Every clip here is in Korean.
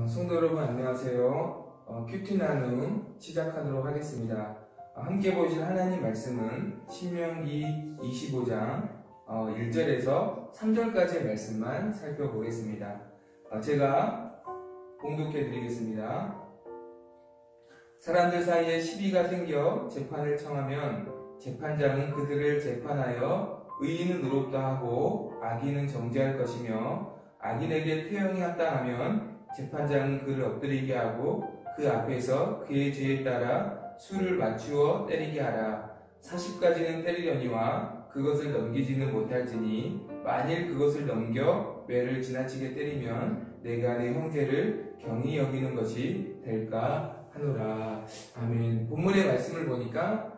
성도 여러분 안녕하세요. 큐티 나눔 시작하도록 하겠습니다. 함께 보실 하나님 말씀은 신명기 25장 1절에서 3절까지의 말씀만 살펴보겠습니다. 제가 봉독해 드리겠습니다. 사람들 사이에 시비가 생겨 재판을 청하면 재판장은 그들을 재판하여 의인은 의롭다 하고 악인은 정죄할 것이며, 악인에게 태형이 합당하면 재판장은 그를 엎드리게 하고 그 앞에서 그의 죄에 따라 수를 맞추어 때리게 하라. 40가지는 때리려니와 그것을 넘기지는 못할지니, 만일 그것을 넘겨 매를 지나치게 때리면 내가 내 형제를 경히 여기는 것이 될까 하노라. 아멘. 본문의 말씀을 보니까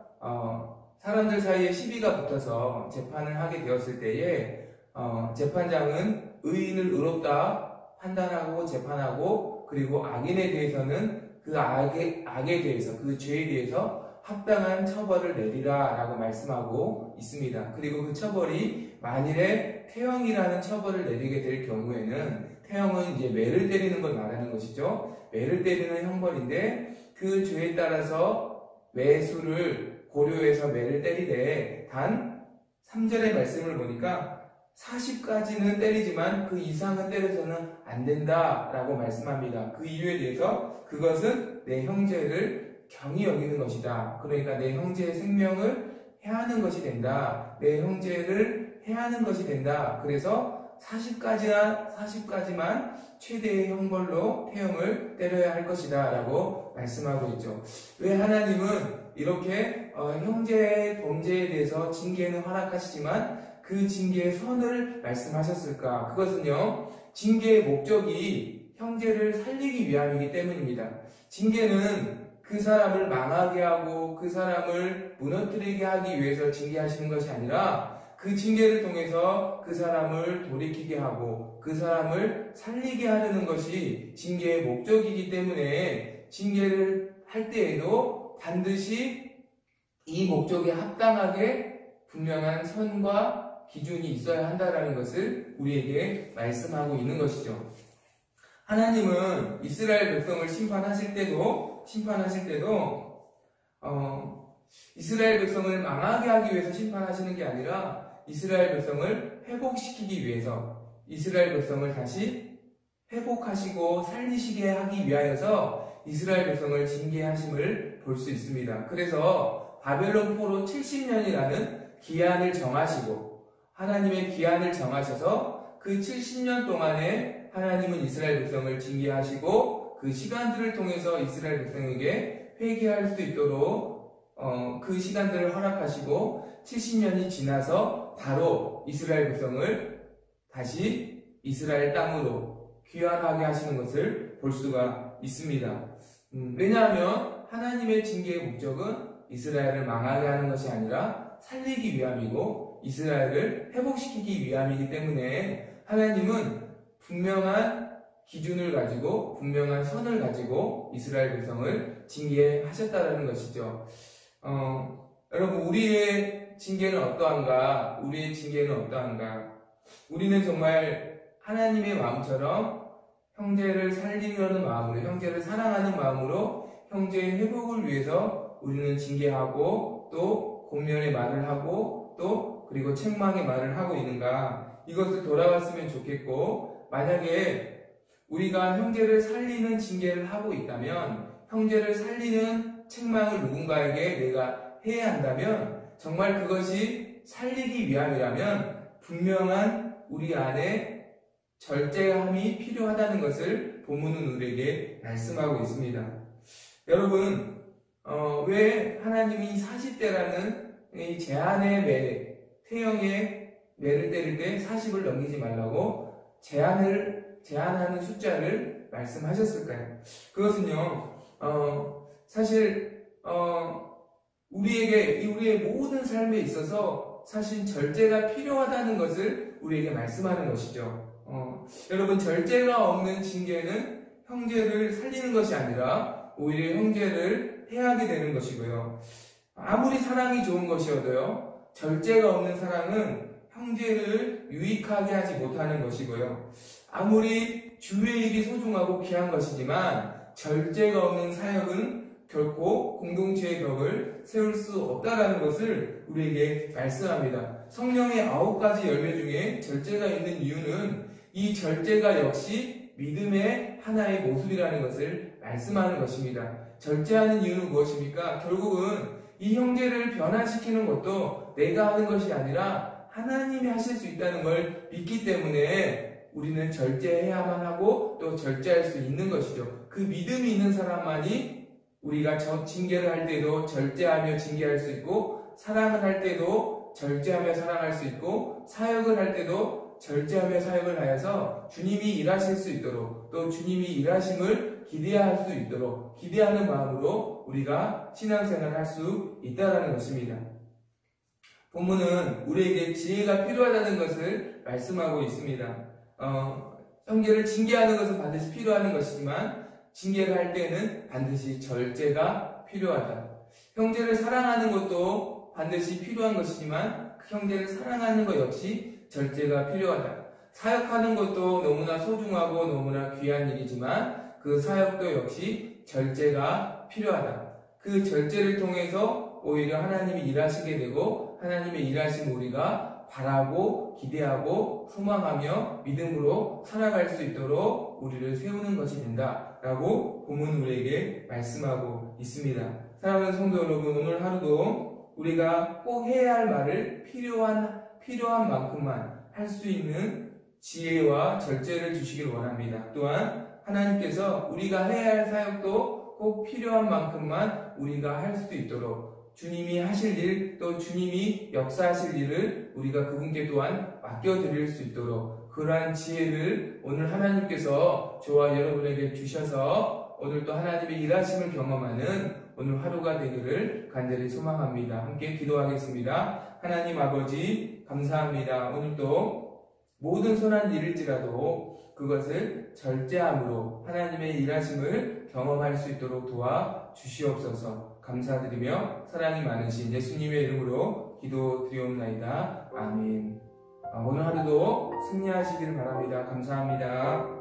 사람들 사이에 시비가 붙어서 재판을 하게 되었을 때에 재판장은 의인을 의롭다 판단하고 재판하고, 그리고 악인에 대해서는 그 악에 대해서, 그 죄에 대해서 합당한 처벌을 내리라 라고 말씀하고 있습니다. 그리고 그 처벌이 만일에 태형이라는 처벌을 내리게 될 경우에는, 태형은 이제 매를 때리는 걸 말하는 것이죠. 매를 때리는 형벌인데, 그 죄에 따라서 매수를 고려해서 매를 때리되, 단 3절의 말씀을 보니까 40까지는 때리지만 그 이상은 때려서는 안 된다 라고 말씀합니다. 그 이유에 대해서 그것은 내 형제를 경히 여기는 것이다. 그러니까 내 형제의 생명을 해하는 것이 된다. 내 형제를 해하는 것이 된다. 그래서 40까지만 최대의 형벌로 태형을 때려야 할 것이다 라고 말씀하고 있죠. 왜 하나님은 이렇게 형제의 범죄에 대해서 징계는 허락하시지만 그 징계의 선을 말씀하셨을까? 그것은요, 징계의 목적이 형제를 살리기 위함이기 때문입니다. 징계는 그 사람을 망하게 하고 그 사람을 무너뜨리게 하기 위해서 징계하시는 것이 아니라, 그 징계를 통해서 그 사람을 돌이키게 하고 그 사람을 살리게 하려는 것이 징계의 목적이기 때문에, 징계를 할 때에도 반드시 이 목적에 합당하게 분명한 선과 기준이 있어야 한다라는 것을 우리에게 말씀하고 있는 것이죠. 하나님은 이스라엘 백성을 심판하실 때도 이스라엘 백성을 망하게 하기 위해서 심판하시는 게 아니라, 이스라엘 백성을 회복시키기 위해서, 이스라엘 백성을 다시 회복하시고 살리시게 하기 위하여서 이스라엘 백성을 징계하심을 볼 수 있습니다. 그래서 바벨론 포로 70년이라는 기한을 정하시고, 하나님의 기한을 정하셔서 그 70년 동안에 하나님은 이스라엘 백성을 징계하시고, 그 시간들을 통해서 이스라엘 백성에게 회개할 수 있도록 그 시간들을 허락하시고, 70년이 지나서 바로 이스라엘 백성을 다시 이스라엘 땅으로 귀환하게 하시는 것을 볼 수가 있습니다. 왜냐하면 하나님의 징계의 목적은 이스라엘을 망하게 하는 것이 아니라 살리기 위함이고 이스라엘을 회복시키기 위함이기 때문에, 하나님은 분명한 기준을 가지고 분명한 선을 가지고 이스라엘 백성을 징계하셨다는 것이죠. 여러분, 우리의 징계는 어떠한가? 우리는 정말 하나님의 마음처럼 형제를 살리려는 마음으로, 형제를 사랑하는 마음으로 형제의 회복을 위해서 우리는 징계하고, 또 공면의 말을 하고, 그리고 책망의 말을 하고 있는가? 이것을 돌아봤으면 좋겠고, 만약에 우리가 형제를 살리는 징계를 하고 있다면, 형제를 살리는 책망을 누군가에게 내가 해야 한다면, 정말 그것이 살리기 위함이라면 분명한 우리 안에 절제함이 필요하다는 것을 본문은 우리에게 말씀하고 있습니다. 여러분, 왜 하나님이 40대라는 이 제한의 태형의 매를 때릴 때 40을 넘기지 말라고 제한하는 숫자를 말씀하셨을까요? 그것은요, 사실 우리의 모든 삶에 있어서 사실 절제가 필요하다는 것을 우리에게 말씀하는 것이죠. 여러분, 절제가 없는 징계는 형제를 살리는 것이 아니라 오히려 형제를 해하게 되는 것이고요. 아무리 사랑이 좋은 것이어도요, 절제가 없는 사랑은 형제를 유익하게 하지 못하는 것이고요. 아무리 주의 일이 소중하고 귀한 것이지만 절제가 없는 사역은 결코 공동체의 벽을 세울 수 없다라는 것을 우리에게 말씀합니다. 성령의 9가지 열매 중에 절제가 있는 이유는 이 절제가 역시 믿음의 하나의 모습이라는 것을 말씀하는 것입니다. 절제하는 이유는 무엇입니까? 결국은 이 형제를 변화시키는 것도 내가 하는 것이 아니라 하나님이 하실 수 있다는 걸 믿기 때문에 우리는 절제해야만 하고 또 절제할 수 있는 것이죠. 그 믿음이 있는 사람만이 우리가 징계를 할 때도 절제하며 징계할 수 있고, 사랑을 할 때도 절제하며 사랑할 수 있고, 사역을 할 때도 절제하며 사역을 하여서 주님이 일하실 수 있도록, 또 주님이 일하심을 기대할 수 있도록 기대하는 마음으로 우리가 신앙생활을 할 수 있다는 것입니다. 본문은 우리에게 지혜가 필요하다는 것을 말씀하고 있습니다. 형제를 징계하는 것은 반드시 필요한 것이지만 징계를 할 때는 반드시 절제가 필요하다. 형제를 사랑하는 것도 반드시 필요한 것이지만 그 형제를 사랑하는 것 역시 절제가 필요하다. 사역하는 것도 너무나 소중하고 너무나 귀한 일이지만 그 사역도 역시 절제가 필요하다. 그 절제를 통해서 오히려 하나님이 일하시게 되고 하나님의 일하심 우리가 바라고 기대하고 소망하며 믿음으로 살아갈 수 있도록 우리를 세우는 것이 된다라고 본문 우리에게 말씀하고 있습니다. 사랑하는 성도 여러분, 오늘 하루도 우리가 꼭 해야 할 말을 필요한 만큼만 할 수 있는 지혜와 절제를 주시길 원합니다. 또한 하나님께서 우리가 해야 할 사역도 꼭 필요한 만큼만 우리가 할 수 있도록 주님이 하실 일, 또 주님이 역사하실 일을 우리가 그분께 또한 맡겨드릴 수 있도록 그러한 지혜를 오늘 하나님께서 저와 여러분에게 주셔서 오늘 또 하나님의 일하심을 경험하는 오늘 하루가 되기를 간절히 소망합니다. 함께 기도하겠습니다. 하나님 아버지 감사합니다. 오늘도 모든 선한 일일지라도 그것을 절제함으로 하나님의 일하심을 경험할 수 있도록 도와 주시옵소서. 감사드리며 사랑이 많으신 예수님의 이름으로 기도드리옵나이다. 아멘. 오늘 하루도 승리하시길 바랍니다. 감사합니다.